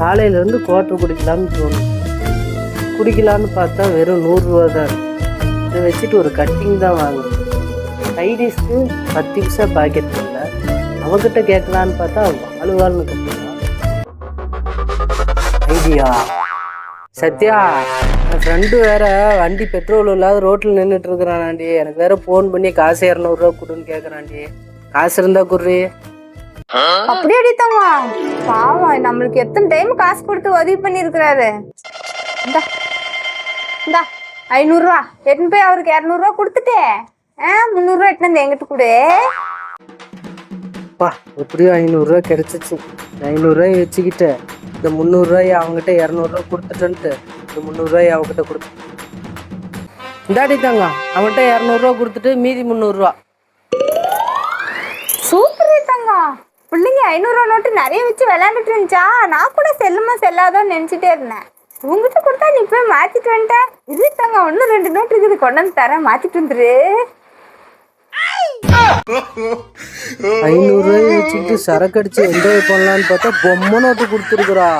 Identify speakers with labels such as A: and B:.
A: காலையிலேருந்து குவார்டர் குடிக்கலாம்னு தோணும். குடிக்கலான்னு பார்த்தா வெறும் 100 ரூபா தான். இதை வச்சுட்டு ஒரு கட்டிங் தான் வாங்கணும். சைடிஷ்க்கு 10 பைசா பாக்கெட் இல்லை. அவகிட்ட கேட்கலான்னு பார்த்தா வாழ்வாள்னு கட்டுறான். ஐடியா சத்யா, என் ஃப்ரெண்டு வேற வண்டி பெட்ரோல் இல்லாத ரோட்டில் நின்றுட்டு இருக்கிறானாண்டி. எனக்கு வேற ஃபோன் பண்ணி காசு 200 ரூபா கொடுன்னு கேட்குறாண்டி. காசு இருந்தா குர்ரி.
B: அப்படி அடித்தாமா பாவம், நம்மளுக்கு எத்தனை டைம் காசு கொடுத்து உதவி பண்ணிருக்கிறாரு. இந்தா 500 ரூபா எட்டுன்னு போய் அவருக்கு 200 ரூபா கொடுத்துட்டே 300 ரூபா எட்டுன்னு வந்து எங்கிட்ட கொடு.
A: பா எப்படியும் 500 ரூபா கிடைச்சிச்சு. 500 ரூபாய் வச்சுக்கிட்டு இந்த 300 ரூபாய் அவங்ககிட்ட 200 ரூபா கொடுத்துட்டேன்ட்டு இந்த 300 ரூபாய் அவங்ககிட்ட கொடுத்து இந்தாடி தாங்க. அவன்கிட்ட 200 ரூபா கொடுத்துட்டு மீதி 300 ரூபா.
B: சூப்பர் தாங்க. பிள்ளைங்க 500 ரூபா நோட்டு நிறைய வச்சு விளையாண்டுட்டு இருந்துச்சா, நான் கூட செல்லுமா செல்லாதோன்னு நினைச்சிட்டே இருந்தேன். உங்ககிட்ட கொடுத்தா நீ போய் மாத்திட்டு வந்துட்ட. இது தாங்க ஒன்னும் 2 நோட்டு இருக்குது, கொண்டு வந்து தரேன், மாத்திட்டு வந்துரு.
A: 500 ரூபாய் வச்சுக்கிட்டு சரக்கு அடிச்சு என்ஜாய் பண்ணலான்னு பார்த்தா பொம்மை நோட்டு கொடுத்துருக்குறா.